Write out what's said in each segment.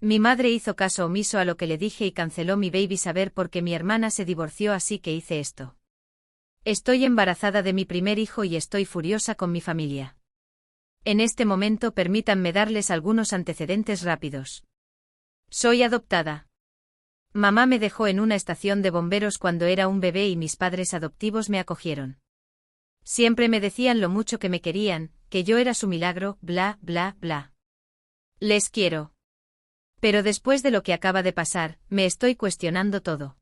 Mi madre hizo caso omiso a lo que le dije y canceló mi baby shower porque mi hermana se divorció, así que hice esto. Estoy embarazada de mi primer hijo y estoy furiosa con mi familia. En este momento permítanme darles algunos antecedentes rápidos. Soy adoptada. Mamá me dejó en una estación de bomberos cuando era un bebé y mis padres adoptivos me acogieron. Siempre me decían lo mucho que me querían, que yo era su milagro, bla, bla, bla. Les quiero. Pero después de lo que acaba de pasar, me estoy cuestionando todo.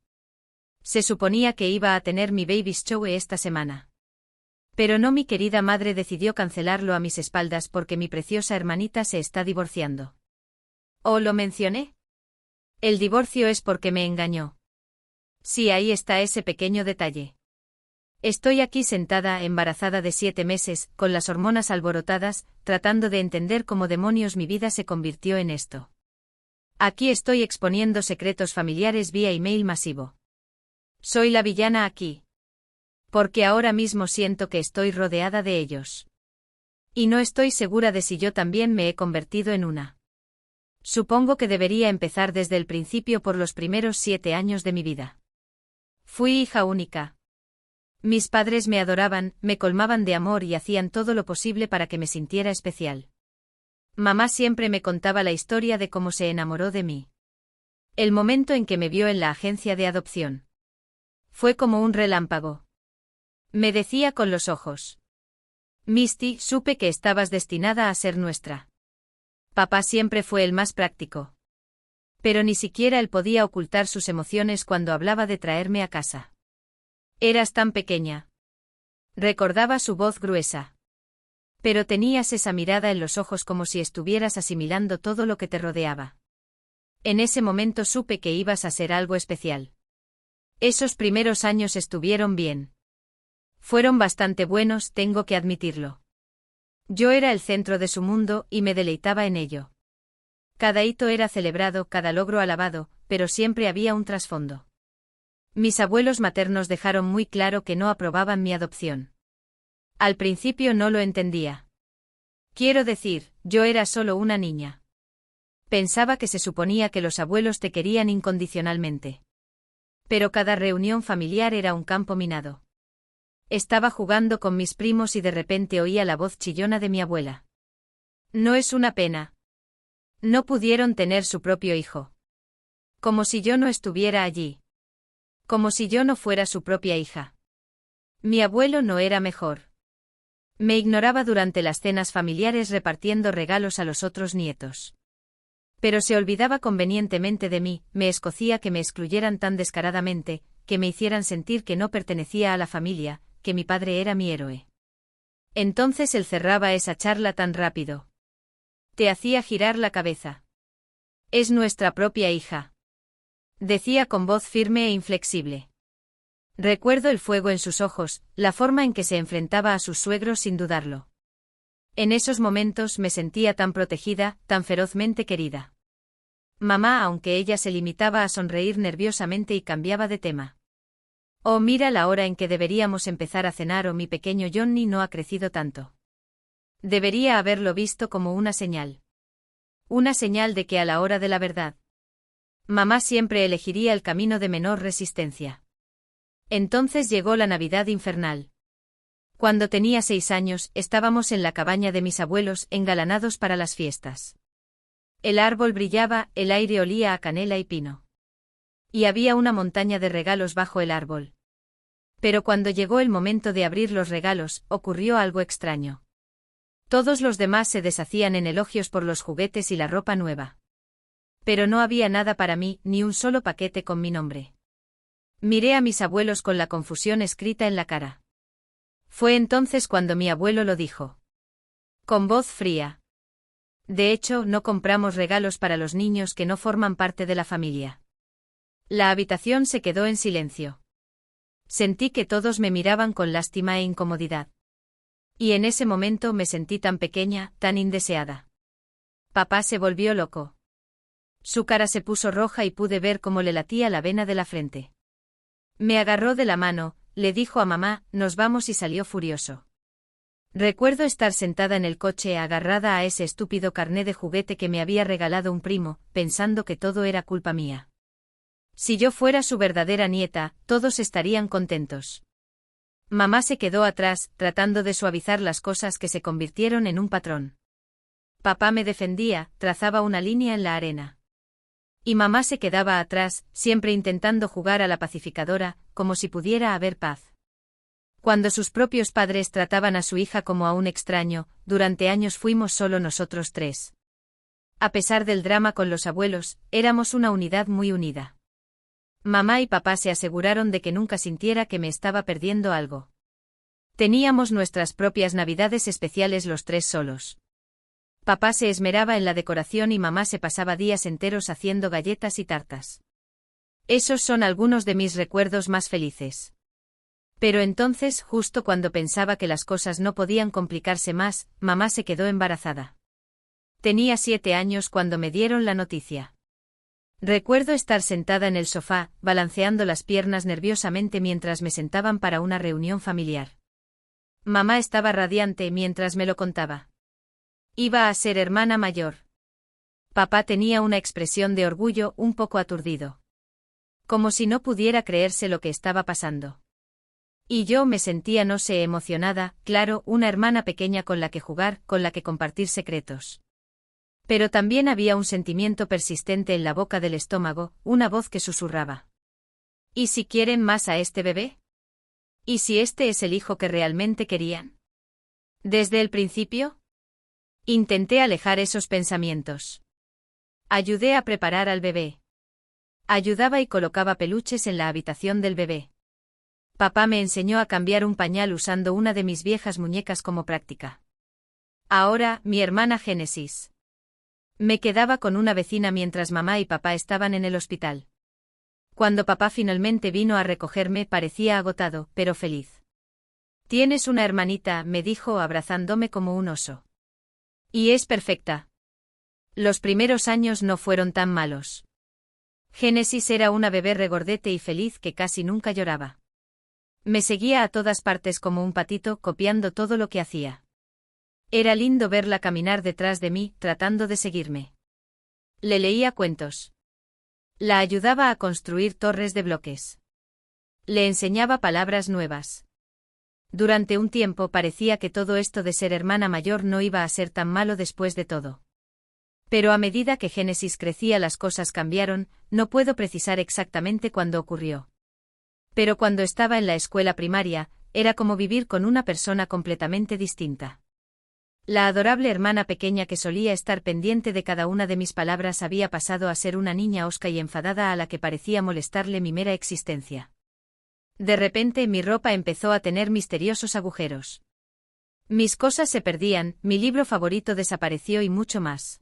Se suponía que iba a tener mi baby shower esta semana. Pero no, mi querida madre decidió cancelarlo a mis espaldas porque mi preciosa hermanita se está divorciando. ¿O lo mencioné? El divorcio es porque me engañó. Sí, ahí está ese pequeño detalle. Estoy aquí sentada, embarazada de 7 meses, con las hormonas alborotadas, tratando de entender cómo demonios mi vida se convirtió en esto. Aquí estoy exponiendo secretos familiares vía email masivo. Soy la villana aquí. Porque ahora mismo siento que estoy rodeada de ellos. Y no estoy segura de si yo también me he convertido en una. Supongo que debería empezar desde el principio por los primeros 7 años de mi vida. Fui hija única. Mis padres me adoraban, me colmaban de amor y hacían todo lo posible para que me sintiera especial. Mamá siempre me contaba la historia de cómo se enamoró de mí. El momento en que me vio en la agencia de adopción. Fue como un relámpago. Me decía con los ojos. Misty, supe que estabas destinada a ser nuestra. Papá siempre fue el más práctico. Pero ni siquiera él podía ocultar sus emociones cuando hablaba de traerme a casa. Eras tan pequeña. Recordaba su voz gruesa. Pero tenías esa mirada en los ojos como si estuvieras asimilando todo lo que te rodeaba. En ese momento supe que ibas a ser algo especial. Esos primeros años estuvieron bien. Fueron bastante buenos, tengo que admitirlo. Yo era el centro de su mundo y me deleitaba en ello. Cada hito era celebrado, cada logro alabado, pero siempre había un trasfondo. Mis abuelos maternos dejaron muy claro que no aprobaban mi adopción. Al principio no lo entendía. Quiero decir, yo era solo una niña. Pensaba que se suponía que los abuelos te querían incondicionalmente. Pero cada reunión familiar era un campo minado. Estaba jugando con mis primos y de repente oía la voz chillona de mi abuela. No es una pena. No pudieron tener su propio hijo. Como si yo no estuviera allí. Como si yo no fuera su propia hija. Mi abuelo no era mejor. Me ignoraba durante las cenas familiares repartiendo regalos a los otros nietos. Pero se olvidaba convenientemente de mí, me escocía que me excluyeran tan descaradamente, que me hicieran sentir que no pertenecía a la familia, que mi padre era mi héroe. Entonces él cerraba esa charla tan rápido. Te hacía girar la cabeza. Es nuestra propia hija. Decía con voz firme e inflexible. Recuerdo el fuego en sus ojos, la forma en que se enfrentaba a sus suegros sin dudarlo. En esos momentos me sentía tan protegida, tan ferozmente querida. Mamá, aunque ella se limitaba a sonreír nerviosamente y cambiaba de tema. Oh, mira la hora en que deberíamos empezar a cenar, o mi pequeño Johnny no ha crecido tanto. Debería haberlo visto como una señal. Una señal de que a la hora de la verdad, mamá siempre elegiría el camino de menor resistencia. Entonces llegó la Navidad infernal. Cuando tenía 6 años, estábamos en la cabaña de mis abuelos, engalanados para las fiestas. El árbol brillaba, el aire olía a canela y pino. Y había una montaña de regalos bajo el árbol. Pero cuando llegó el momento de abrir los regalos, ocurrió algo extraño. Todos los demás se deshacían en elogios por los juguetes y la ropa nueva. Pero no había nada para mí, ni un solo paquete con mi nombre. Miré a mis abuelos con la confusión escrita en la cara. Fue entonces cuando mi abuelo lo dijo. Con voz fría. De hecho, no compramos regalos para los niños que no forman parte de la familia. La habitación se quedó en silencio. Sentí que todos me miraban con lástima e incomodidad. Y en ese momento me sentí tan pequeña, tan indeseada. Papá se volvió loco. Su cara se puso roja y pude ver cómo le latía la vena de la frente. Me agarró de la mano, le dijo a mamá, nos vamos, y salió furioso. Recuerdo estar sentada en el coche agarrada a ese estúpido carné de juguete que me había regalado un primo, pensando que todo era culpa mía. Si yo fuera su verdadera nieta, todos estarían contentos. Mamá se quedó atrás, tratando de suavizar las cosas que se convirtieron en un patrón. Papá me defendía, trazaba una línea en la arena. Y mamá se quedaba atrás, siempre intentando jugar a la pacificadora, como si pudiera haber paz. Cuando sus propios padres trataban a su hija como a un extraño, durante años fuimos solo nosotros tres. A pesar del drama con los abuelos, éramos una unidad muy unida. Mamá y papá se aseguraron de que nunca sintiera que me estaba perdiendo algo. Teníamos nuestras propias navidades especiales los tres solos. Papá se esmeraba en la decoración y mamá se pasaba días enteros haciendo galletas y tartas. Esos son algunos de mis recuerdos más felices. Pero entonces, justo cuando pensaba que las cosas no podían complicarse más, mamá se quedó embarazada. Tenía 7 años cuando me dieron la noticia. Recuerdo estar sentada en el sofá, balanceando las piernas nerviosamente mientras me sentaban para una reunión familiar. Mamá estaba radiante mientras me lo contaba. Iba a ser hermana mayor. Papá tenía una expresión de orgullo un poco aturdido. Como si no pudiera creerse lo que estaba pasando. Y yo me sentía no sé emocionada, claro, una hermana pequeña con la que jugar, con la que compartir secretos. Pero también había un sentimiento persistente en la boca del estómago, una voz que susurraba. ¿Y si quieren más a este bebé? ¿Y si este es el hijo que realmente querían? ¿Desde el principio? Intenté alejar esos pensamientos. Ayudé a preparar al bebé. Ayudaba y colocaba peluches en la habitación del bebé. Papá me enseñó a cambiar un pañal usando una de mis viejas muñecas como práctica. Ahora, mi hermana Génesis. Me quedaba con una vecina mientras mamá y papá estaban en el hospital. Cuando papá finalmente vino a recogerme parecía agotado, pero feliz. «Tienes una hermanita», me dijo abrazándome como un oso. «Y es perfecta». Los primeros años no fueron tan malos. Génesis era una bebé regordete y feliz que casi nunca lloraba. Me seguía a todas partes como un patito, copiando todo lo que hacía. Era lindo verla caminar detrás de mí, tratando de seguirme. Le leía cuentos. La ayudaba a construir torres de bloques. Le enseñaba palabras nuevas. Durante un tiempo parecía que todo esto de ser hermana mayor no iba a ser tan malo después de todo. Pero a medida que Génesis crecía las cosas cambiaron, no puedo precisar exactamente cuándo ocurrió. Pero cuando estaba en la escuela primaria, era como vivir con una persona completamente distinta. La adorable hermana pequeña que solía estar pendiente de cada una de mis palabras había pasado a ser una niña hosca y enfadada a la que parecía molestarle mi mera existencia. De repente mi ropa empezó a tener misteriosos agujeros. Mis cosas se perdían, mi libro favorito desapareció y mucho más.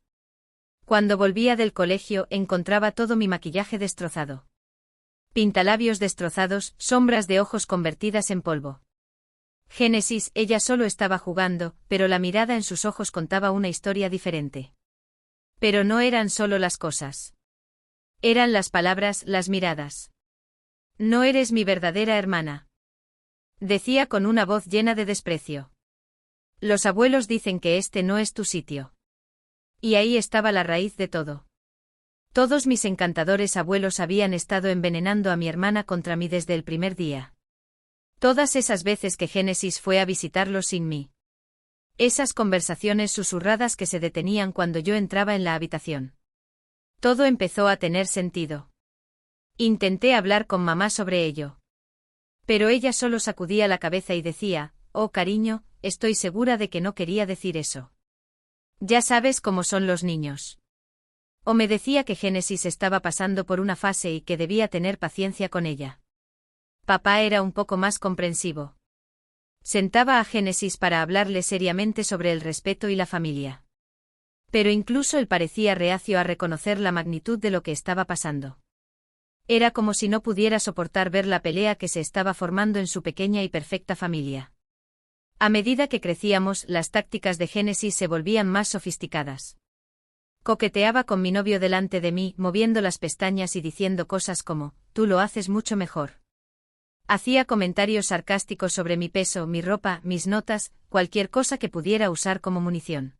Cuando volvía del colegio encontraba todo mi maquillaje destrozado. Pintalabios destrozados, sombras de ojos convertidas en polvo. Génesis, ella solo estaba jugando, pero la mirada en sus ojos contaba una historia diferente. Pero no eran solo las cosas. Eran las palabras, las miradas. «No eres mi verdadera hermana», decía con una voz llena de desprecio. «Los abuelos dicen que este no es tu sitio». Y ahí estaba la raíz de todo. Todos mis encantadores abuelos habían estado envenenando a mi hermana contra mí desde el primer día. Todas esas veces que Génesis fue a visitarlos sin mí. Esas conversaciones susurradas que se detenían cuando yo entraba en la habitación. Todo empezó a tener sentido. Intenté hablar con mamá sobre ello. Pero ella solo sacudía la cabeza y decía, «Oh cariño, estoy segura de que no quería decir eso. Ya sabes cómo son los niños». O me decía que Génesis estaba pasando por una fase y que debía tener paciencia con ella. Papá era un poco más comprensivo. Sentaba a Génesis para hablarle seriamente sobre el respeto y la familia. Pero incluso él parecía reacio a reconocer la magnitud de lo que estaba pasando. Era como si no pudiera soportar ver la pelea que se estaba formando en su pequeña y perfecta familia. A medida que crecíamos, las tácticas de Génesis se volvían más sofisticadas. Coqueteaba con mi novio delante de mí, moviendo las pestañas y diciendo cosas como, «Tú lo haces mucho mejor». Hacía comentarios sarcásticos sobre mi peso, mi ropa, mis notas, cualquier cosa que pudiera usar como munición.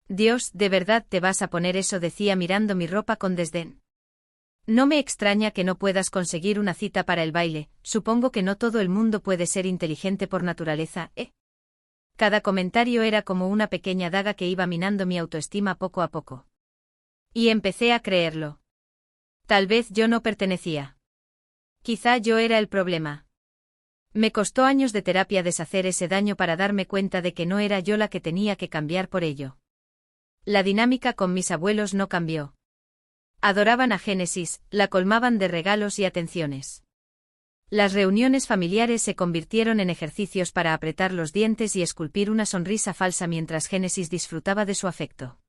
Dios, ¿de verdad te vas a poner eso?, decía mirando mi ropa con desdén. No me extraña que no puedas conseguir una cita para el baile, supongo que no todo el mundo puede ser inteligente por naturaleza, ¿eh? Cada comentario era como una pequeña daga que iba minando mi autoestima poco a poco. Y empecé a creerlo. Tal vez yo no pertenecía. Quizá yo era el problema. Me costó años de terapia deshacer ese daño para darme cuenta de que no era yo la que tenía que cambiar por ello. La dinámica con mis abuelos no cambió. Adoraban a Génesis, la colmaban de regalos y atenciones. Las reuniones familiares se convirtieron en ejercicios para apretar los dientes y esculpir una sonrisa falsa mientras Génesis disfrutaba de su afecto.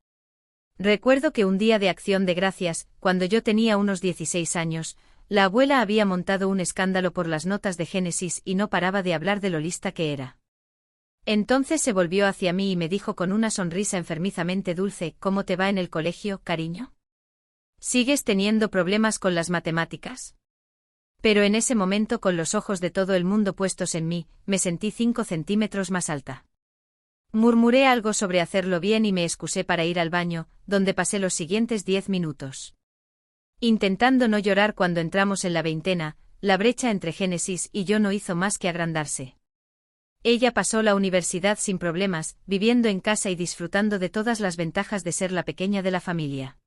Recuerdo que un día de Acción de Gracias, cuando yo tenía unos 16 años, la abuela había montado un escándalo por las notas de Génesis y no paraba de hablar de lo lista que era. Entonces se volvió hacia mí y me dijo con una sonrisa enfermizamente dulce: ¿Cómo te va en el colegio, cariño? ¿Sigues teniendo problemas con las matemáticas? Pero en ese momento, con los ojos de todo el mundo puestos en mí, me sentí 5 centímetros más alta. Murmuré algo sobre hacerlo bien y me excusé para ir al baño, donde pasé los siguientes 10 minutos. Intentando no llorar. Cuando entramos en la veintena, la brecha entre Génesis y yo no hizo más que agrandarse. Ella pasó la universidad sin problemas, viviendo en casa y disfrutando de todas las ventajas de ser la pequeña de la familia.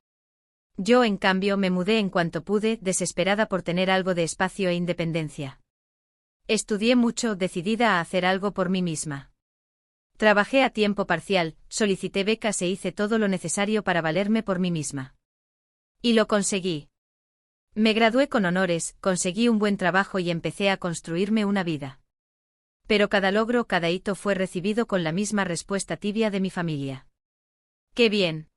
Yo, en cambio, me mudé en cuanto pude, desesperada por tener algo de espacio e independencia. Estudié mucho, decidida a hacer algo por mí misma. Trabajé a tiempo parcial, solicité becas e hice todo lo necesario para valerme por mí misma. Y lo conseguí. Me gradué con honores, conseguí un buen trabajo y empecé a construirme una vida. Pero cada logro, cada hito fue recibido con la misma respuesta tibia de mi familia. ¡Qué bien!,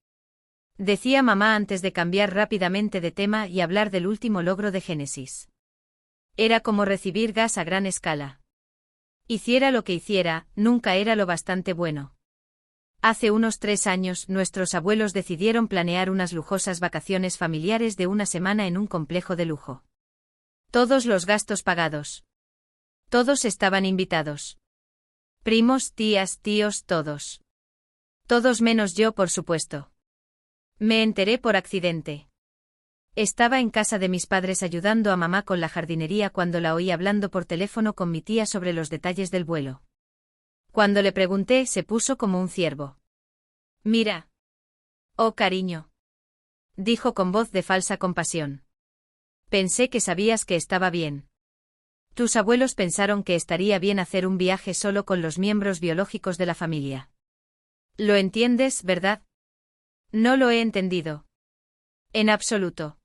decía mamá antes de cambiar rápidamente de tema y hablar del último logro de Génesis. Era como recibir gas a gran escala. Hiciera lo que hiciera, nunca era lo bastante bueno. Hace unos 3 años, nuestros abuelos decidieron planear unas lujosas vacaciones familiares de una semana en un complejo de lujo. Todos los gastos pagados. Todos estaban invitados. Primos, tías, tíos, todos. Todos menos yo, por supuesto. Me enteré por accidente. Estaba en casa de mis padres ayudando a mamá con la jardinería cuando la oí hablando por teléfono con mi tía sobre los detalles del vuelo. Cuando le pregunté, se puso como un ciervo. Mira. Oh, cariño. Dijo con voz de falsa compasión. Pensé que sabías que estaba bien. Tus abuelos pensaron que estaría bien hacer un viaje solo con los miembros biológicos de la familia. ¿Lo entiendes, verdad? No lo he entendido. En absoluto.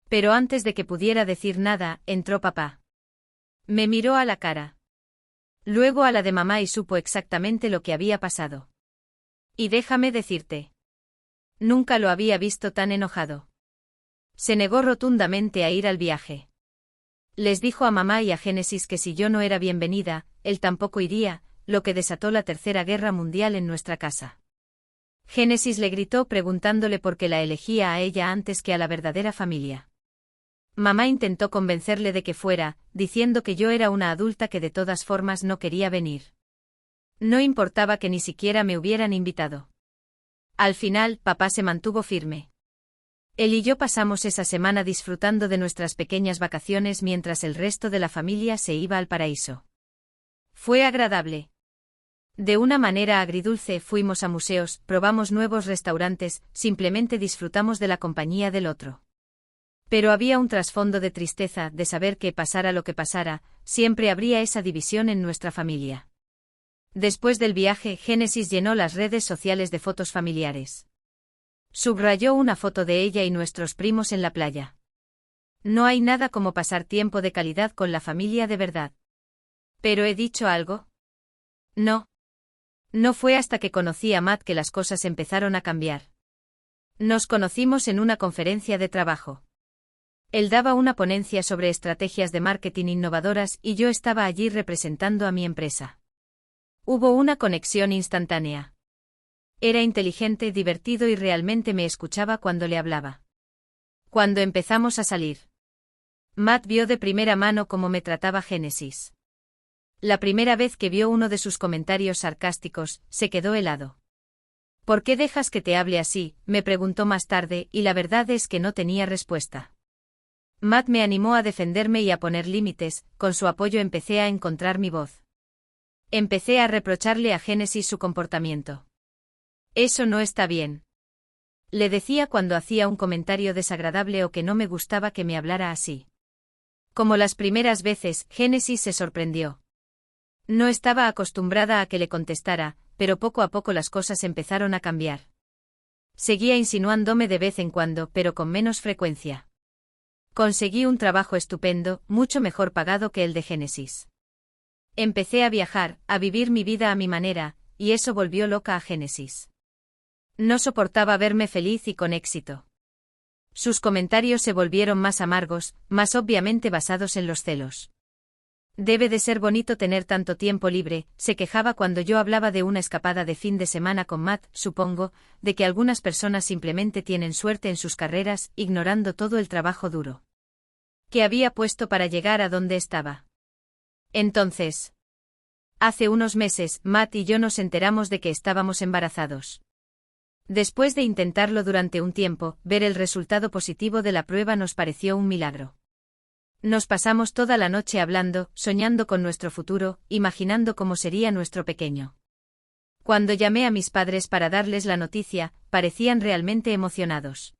Pero antes de que pudiera decir nada, entró papá. Me miró a la cara. Luego a la de mamá y supo exactamente lo que había pasado. Y déjame decirte. Nunca lo había visto tan enojado. Se negó rotundamente a ir al viaje. Les dijo a mamá y a Génesis que si yo no era bienvenida, él tampoco iría, lo que desató la Tercera Guerra Mundial en nuestra casa. Génesis le gritó preguntándole por qué la elegía a ella antes que a la verdadera familia. Mamá intentó convencerle de que fuera, diciendo que yo era una adulta que de todas formas no quería venir. No importaba que ni siquiera me hubieran invitado. Al final, papá se mantuvo firme. Él y yo pasamos esa semana disfrutando de nuestras pequeñas vacaciones mientras el resto de la familia se iba al paraíso. Fue agradable. De una manera agridulce fuimos a museos, probamos nuevos restaurantes, simplemente disfrutamos de la compañía del otro. Pero había un trasfondo de tristeza, de saber que, pasara lo que pasara, siempre habría esa división en nuestra familia. Después del viaje, Génesis llenó las redes sociales de fotos familiares. Subrayó una foto de ella y nuestros primos en la playa. No hay nada como pasar tiempo de calidad con la familia de verdad. ¿Pero he dicho algo? No. No fue hasta que conocí a Matt que las cosas empezaron a cambiar. Nos conocimos en una conferencia de trabajo. Él daba una ponencia sobre estrategias de marketing innovadoras y yo estaba allí representando a mi empresa. Hubo una conexión instantánea. Era inteligente, divertido y realmente me escuchaba cuando le hablaba. Cuando empezamos a salir. Matt vio de primera mano cómo me trataba Génesis. La primera vez que vio uno de sus comentarios sarcásticos, se quedó helado. ¿Por qué dejas que te hable así?, me preguntó más tarde, y la verdad es que no tenía respuesta. Matt me animó a defenderme y a poner límites, con su apoyo empecé a encontrar mi voz. Empecé a reprocharle a Génesis su comportamiento. Eso no está bien. Le decía cuando hacía un comentario desagradable o que no me gustaba que me hablara así. Como las primeras veces, Génesis se sorprendió. No estaba acostumbrada a que le contestara, pero poco a poco las cosas empezaron a cambiar. Seguía insinuándome de vez en cuando, pero con menos frecuencia. Conseguí un trabajo estupendo, mucho mejor pagado que el de Génesis. Empecé a viajar, a vivir mi vida a mi manera, y eso volvió loca a Génesis. No soportaba verme feliz y con éxito. Sus comentarios se volvieron más amargos, más obviamente basados en los celos. Debe de ser bonito tener tanto tiempo libre, se quejaba cuando yo hablaba de una escapada de fin de semana con Matt, supongo, de que algunas personas simplemente tienen suerte en sus carreras, ignorando todo el trabajo duro que había puesto para llegar a donde estaba. Entonces, hace unos meses, Matt y yo nos enteramos de que estábamos embarazados. Después de intentarlo durante un tiempo, ver el resultado positivo de la prueba nos pareció un milagro. Nos pasamos toda la noche hablando, soñando con nuestro futuro, imaginando cómo sería nuestro pequeño. Cuando llamé a mis padres para darles la noticia, parecían realmente emocionados.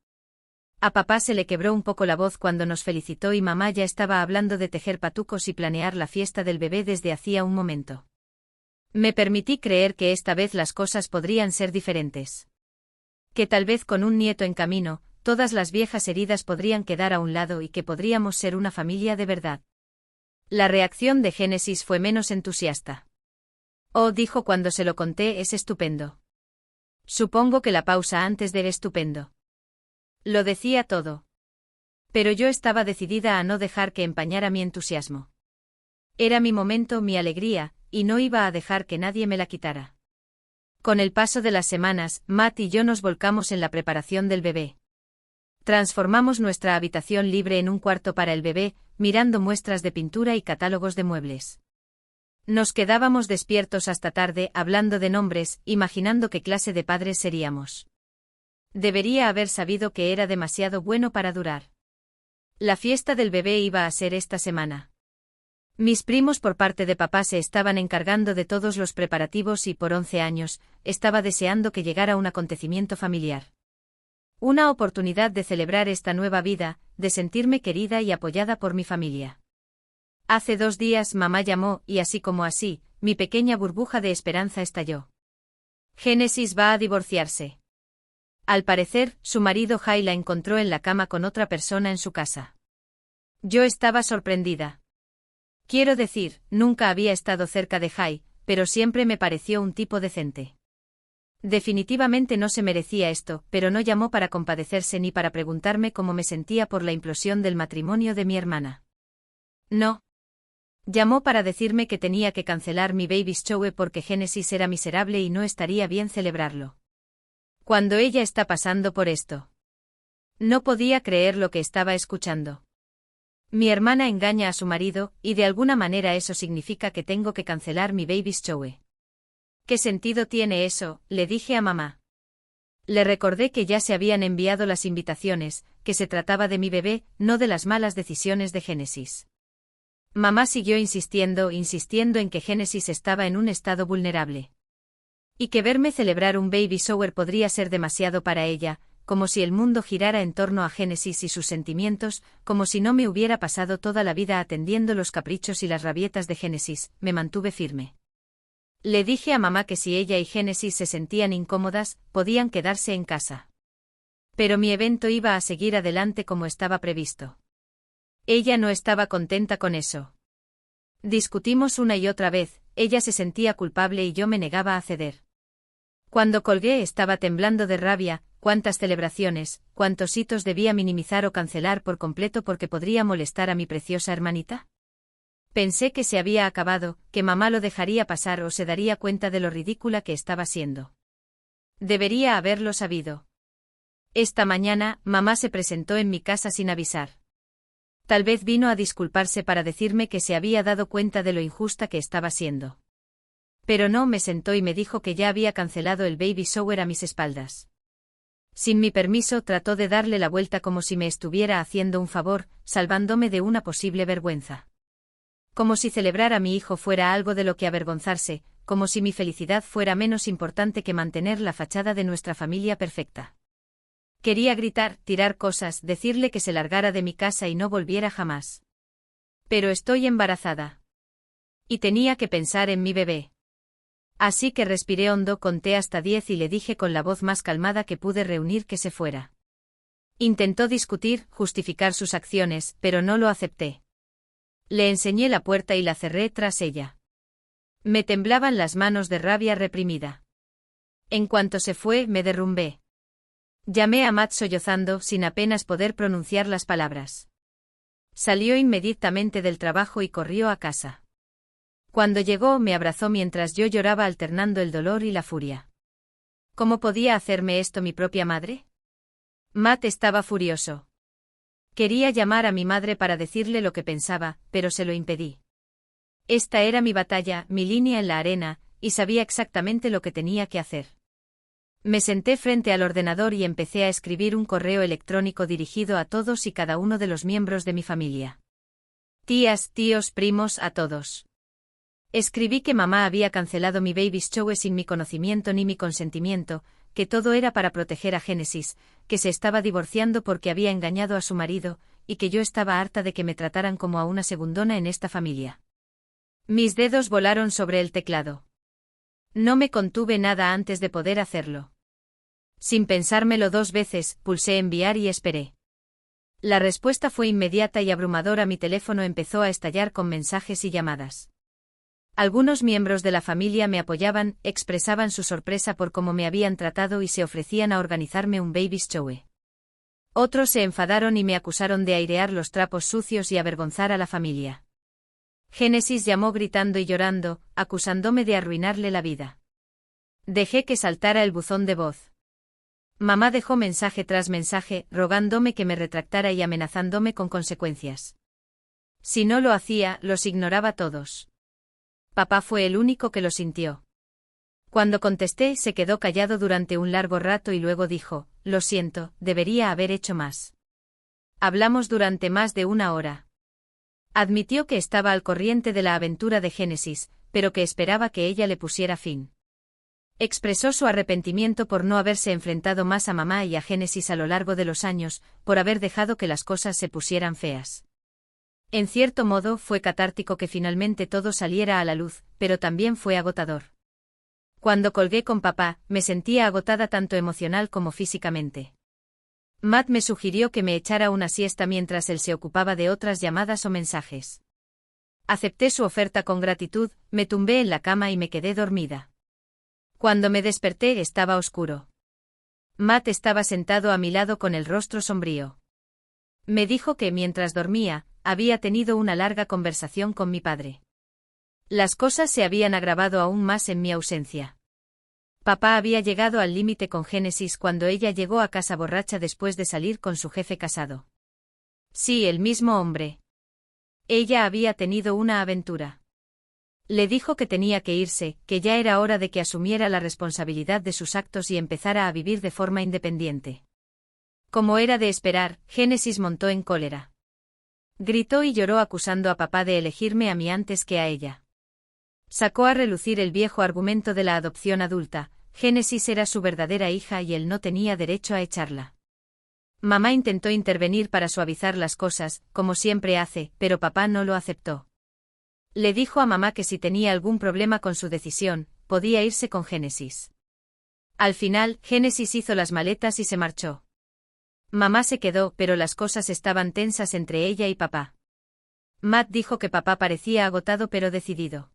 A papá se le quebró un poco la voz cuando nos felicitó y mamá ya estaba hablando de tejer patucos y planear la fiesta del bebé desde hacía un momento. Me permití creer que esta vez las cosas podrían ser diferentes. Que tal vez con un nieto en camino, todas las viejas heridas podrían quedar a un lado y que podríamos ser una familia de verdad. La reacción de Génesis fue menos entusiasta. Oh, dijo cuando se lo conté, es estupendo. Supongo que la pausa antes de estupendo. Lo decía todo. Pero yo estaba decidida a no dejar que empañara mi entusiasmo. Era mi momento, mi alegría, y no iba a dejar que nadie me la quitara. Con el paso de las semanas, Matt y yo nos volcamos en la preparación del bebé. Transformamos nuestra habitación libre en un cuarto para el bebé, mirando muestras de pintura y catálogos de muebles. Nos quedábamos despiertos hasta tarde, hablando de nombres, imaginando qué clase de padres seríamos. Debería haber sabido que era demasiado bueno para durar. La fiesta del bebé iba a ser esta semana. Mis primos por parte de papá se estaban encargando de todos los preparativos y por 11 años, estaba deseando que llegara un acontecimiento familiar. Una oportunidad de celebrar esta nueva vida, de sentirme querida y apoyada por mi familia. Hace 2 días mamá llamó y así como así, mi pequeña burbuja de esperanza estalló. Génesis va a divorciarse. Al parecer, su marido Jay la encontró en la cama con otra persona en su casa. Yo estaba sorprendida. Quiero decir, nunca había estado cerca de Jay, pero siempre me pareció un tipo decente. Definitivamente no se merecía esto, pero no llamó para compadecerse ni para preguntarme cómo me sentía por la implosión del matrimonio de mi hermana. No. Llamó para decirme que tenía que cancelar mi baby shower porque Génesis era miserable y no estaría bien celebrarlo. Cuando ella está pasando por esto. No podía creer lo que estaba escuchando. Mi hermana engaña a su marido, y de alguna manera eso significa que tengo que cancelar mi baby shower. ¿Qué sentido tiene eso?, le dije a mamá. Le recordé que ya se habían enviado las invitaciones, que se trataba de mi bebé, no de las malas decisiones de Génesis. Mamá siguió insistiendo en que Génesis estaba en un estado vulnerable. Y que verme celebrar un baby shower podría ser demasiado para ella, como si el mundo girara en torno a Génesis y sus sentimientos, como si no me hubiera pasado toda la vida atendiendo los caprichos y las rabietas de Génesis. Me mantuve firme. Le dije a mamá que si ella y Génesis se sentían incómodas, podían quedarse en casa. Pero mi evento iba a seguir adelante como estaba previsto. Ella no estaba contenta con eso. Discutimos una y otra vez, ella se sentía culpable y yo me negaba a ceder. Cuando colgué estaba temblando de rabia, cuántas celebraciones, cuántos hitos debía minimizar o cancelar por completo porque podría molestar a mi preciosa hermanita. Pensé que se había acabado, que mamá lo dejaría pasar o se daría cuenta de lo ridícula que estaba siendo. Debería haberlo sabido. Esta mañana, mamá se presentó en mi casa sin avisar. Tal vez vino a disculparse para decirme que se había dado cuenta de lo injusta que estaba siendo. Pero no, me sentó y me dijo que ya había cancelado el baby shower a mis espaldas. Sin mi permiso trató de darle la vuelta como si me estuviera haciendo un favor, salvándome de una posible vergüenza. Como si celebrar a mi hijo fuera algo de lo que avergonzarse, como si mi felicidad fuera menos importante que mantener la fachada de nuestra familia perfecta. Quería gritar, tirar cosas, decirle que se largara de mi casa y no volviera jamás. Pero estoy embarazada. Y tenía que pensar en mi bebé. Así que respiré hondo, conté hasta 10 y le dije con la voz más calmada que pude reunir que se fuera. Intentó discutir, justificar sus acciones, pero no lo acepté. Le enseñé la puerta y la cerré tras ella. Me temblaban las manos de rabia reprimida. En cuanto se fue, me derrumbé. Llamé a Matt sollozando, sin apenas poder pronunciar las palabras. Salió inmediatamente del trabajo y corrió a casa. Cuando llegó, me abrazó mientras yo lloraba, alternando el dolor y la furia. ¿Cómo podía hacerme esto mi propia madre? Matt estaba furioso. Quería llamar a mi madre para decirle lo que pensaba, pero se lo impedí. Esta era mi batalla, mi línea en la arena, y sabía exactamente lo que tenía que hacer. Me senté frente al ordenador y empecé a escribir un correo electrónico dirigido a todos y cada uno de los miembros de mi familia. Tías, tíos, primos, a todos. Escribí que mamá había cancelado mi baby shower sin mi conocimiento ni mi consentimiento, que todo era para proteger a Génesis, que se estaba divorciando porque había engañado a su marido, y que yo estaba harta de que me trataran como a una segundona en esta familia. Mis dedos volaron sobre el teclado. No me contuve nada antes de poder hacerlo. Sin pensármelo 2 veces, pulsé enviar y esperé. La respuesta fue inmediata y abrumadora. Mi teléfono empezó a estallar con mensajes y llamadas. Algunos miembros de la familia me apoyaban, expresaban su sorpresa por cómo me habían tratado y se ofrecían a organizarme un baby shower. Otros se enfadaron y me acusaron de airear los trapos sucios y avergonzar a la familia. Génesis llamó gritando y llorando, acusándome de arruinarle la vida. Dejé que saltara el buzón de voz. Mamá dejó mensaje tras mensaje, rogándome que me retractara y amenazándome con consecuencias. Si no lo hacía, los ignoraba todos. Papá fue el único que lo sintió. Cuando contesté, se quedó callado durante un largo rato y luego dijo: lo siento, debería haber hecho más. Hablamos durante más de 1 hora. Admitió que estaba al corriente de la aventura de Génesis, pero que esperaba que ella le pusiera fin. Expresó su arrepentimiento por no haberse enfrentado más a mamá y a Génesis a lo largo de los años, por haber dejado que las cosas se pusieran feas. En cierto modo fue catártico que finalmente todo saliera a la luz, pero también fue agotador. Cuando colgué con papá, me sentía agotada tanto emocional como físicamente. Matt me sugirió que me echara una siesta mientras él se ocupaba de otras llamadas o mensajes. Acepté su oferta con gratitud, me tumbé en la cama y me quedé dormida. Cuando me desperté estaba oscuro. Matt estaba sentado a mi lado con el rostro sombrío. Me dijo que mientras dormía, había tenido una larga conversación con mi padre. Las cosas se habían agravado aún más en mi ausencia. Papá había llegado al límite con Génesis cuando ella llegó a casa borracha después de salir con su jefe casado. Sí, el mismo hombre. Ella había tenido una aventura. Le dijo que tenía que irse, que ya era hora de que asumiera la responsabilidad de sus actos y empezara a vivir de forma independiente. Como era de esperar, Génesis montó en cólera. Gritó y lloró acusando a papá de elegirme a mí antes que a ella. Sacó a relucir el viejo argumento de la adopción adulta: Génesis era su verdadera hija y él no tenía derecho a echarla. Mamá intentó intervenir para suavizar las cosas, como siempre hace, pero papá no lo aceptó. Le dijo a mamá que si tenía algún problema con su decisión, podía irse con Génesis. Al final, Génesis hizo las maletas y se marchó. Mamá se quedó, pero las cosas estaban tensas entre ella y papá. Matt dijo que papá parecía agotado pero decidido.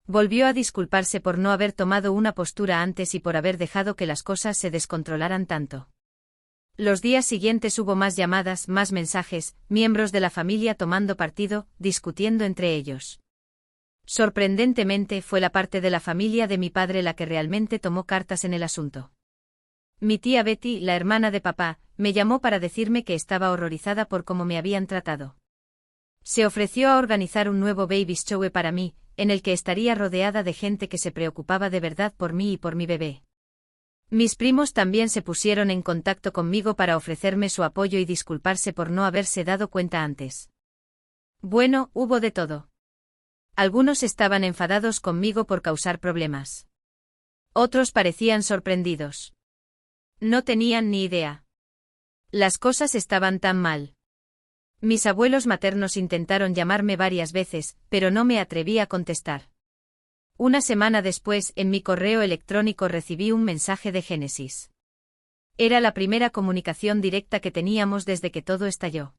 Volvió a disculparse por no haber tomado una postura antes y por haber dejado que las cosas se descontrolaran tanto. Los días siguientes hubo más llamadas, más mensajes, miembros de la familia tomando partido, discutiendo entre ellos. Sorprendentemente fue la parte de la familia de mi padre la que realmente tomó cartas en el asunto. Mi tía Betty, la hermana de papá, me llamó para decirme que estaba horrorizada por cómo me habían tratado. Se ofreció a organizar un nuevo baby shower para mí, en el que estaría rodeada de gente que se preocupaba de verdad por mí y por mi bebé. Mis primos también se pusieron en contacto conmigo para ofrecerme su apoyo y disculparse por no haberse dado cuenta antes. Bueno, hubo de todo. Algunos estaban enfadados conmigo por causar problemas. Otros parecían sorprendidos. No tenían ni idea. Las cosas estaban tan mal. Mis abuelos maternos intentaron llamarme varias veces, pero no me atreví a contestar. Una semana después, en mi correo electrónico recibí un mensaje de Génesis. Era la primera comunicación directa que teníamos desde que todo estalló.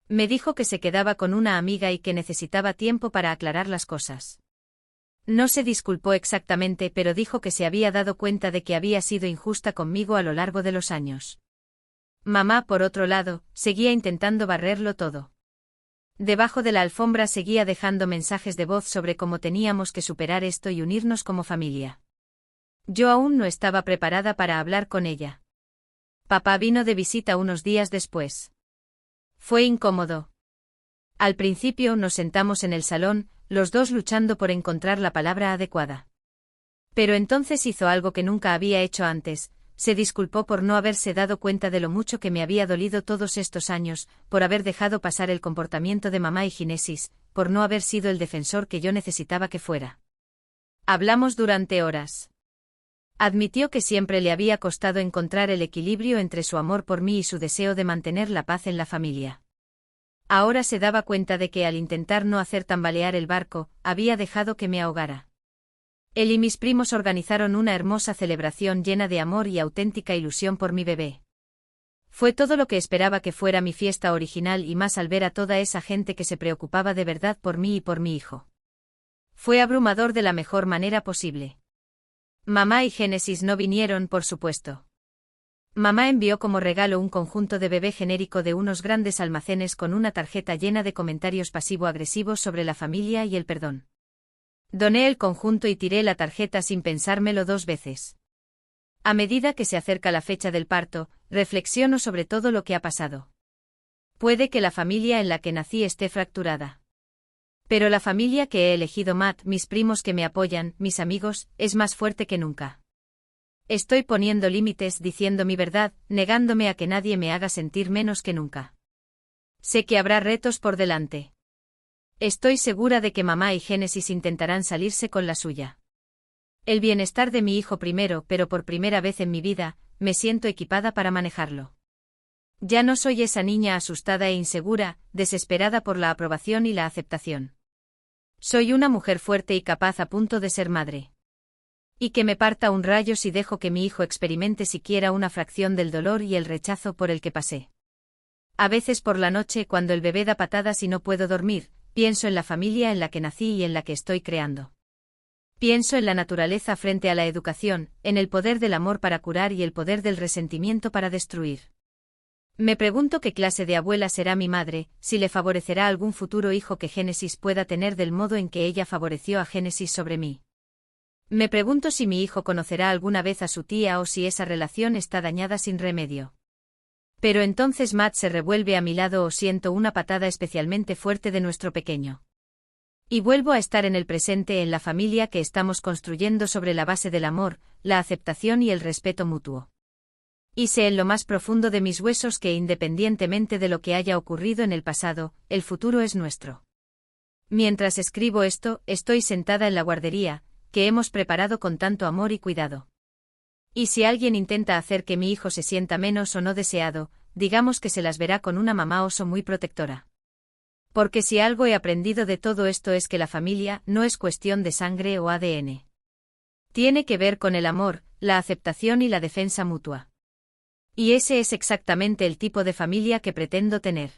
Me dijo que se quedaba con una amiga y que necesitaba tiempo para aclarar las cosas. No se disculpó exactamente, pero dijo que se había dado cuenta de que había sido injusta conmigo a lo largo de los años. Mamá, por otro lado, seguía intentando barrerlo todo. Debajo de la alfombra seguía dejando mensajes de voz sobre cómo teníamos que superar esto y unirnos como familia. Yo aún no estaba preparada para hablar con ella. Papá vino de visita unos días después. Fue incómodo. Al principio nos sentamos en el salón, los dos luchando por encontrar la palabra adecuada. Pero entonces hizo algo que nunca había hecho antes. Se disculpó por no haberse dado cuenta de lo mucho que me había dolido todos estos años, por haber dejado pasar el comportamiento de mamá y Génesis, por no haber sido el defensor que yo necesitaba que fuera. Hablamos durante horas. Admitió que siempre le había costado encontrar el equilibrio entre su amor por mí y su deseo de mantener la paz en la familia. Ahora se daba cuenta de que al intentar no hacer tambalear el barco, había dejado que me ahogara. Él y mis primos organizaron una hermosa celebración llena de amor y auténtica ilusión por mi bebé. Fue todo lo que esperaba que fuera mi fiesta original y más al ver a toda esa gente que se preocupaba de verdad por mí y por mi hijo. Fue abrumador de la mejor manera posible. Mamá y Génesis no vinieron, por supuesto. Mamá envió como regalo un conjunto de bebé genérico de unos grandes almacenes con una tarjeta llena de comentarios pasivo-agresivos sobre la familia y el perdón. Doné el conjunto y tiré la tarjeta sin pensármelo 2 veces. A medida que se acerca la fecha del parto, reflexiono sobre todo lo que ha pasado. Puede que la familia en la que nací esté fracturada. Pero la familia que he elegido, Matt, mis primos que me apoyan, mis amigos, es más fuerte que nunca. Estoy poniendo límites, diciendo mi verdad, negándome a que nadie me haga sentir menos que nunca. Sé que habrá retos por delante. Estoy segura de que mamá y Génesis intentarán salirse con la suya. El bienestar de mi hijo primero, pero por primera vez en mi vida, me siento equipada para manejarlo. Ya no soy esa niña asustada e insegura, desesperada por la aprobación y la aceptación. Soy una mujer fuerte y capaz a punto de ser madre. Y que me parta un rayo si dejo que mi hijo experimente siquiera una fracción del dolor y el rechazo por el que pasé. A veces por la noche, cuando el bebé da patadas y no puedo dormir, pienso en la familia en la que nací y en la que estoy creando. Pienso en la naturaleza frente a la educación, en el poder del amor para curar y el poder del resentimiento para destruir. Me pregunto qué clase de abuela será mi madre, si le favorecerá algún futuro hijo que Génesis pueda tener del modo en que ella favoreció a Génesis sobre mí. Me pregunto si mi hijo conocerá alguna vez a su tía o si esa relación está dañada sin remedio. Pero entonces Matt se revuelve a mi lado o siento una patada especialmente fuerte de nuestro pequeño. Y vuelvo a estar en el presente, en la familia que estamos construyendo sobre la base del amor, la aceptación y el respeto mutuo. Y sé en lo más profundo de mis huesos que independientemente de lo que haya ocurrido en el pasado, el futuro es nuestro. Mientras escribo esto, estoy sentada en la guardería, que hemos preparado con tanto amor y cuidado. Y si alguien intenta hacer que mi hijo se sienta menos o no deseado, digamos que se las verá con una mamá oso muy protectora. Porque si algo he aprendido de todo esto es que la familia no es cuestión de sangre o ADN. Tiene que ver con el amor, la aceptación y la defensa mutua. Y ese es exactamente el tipo de familia que pretendo tener.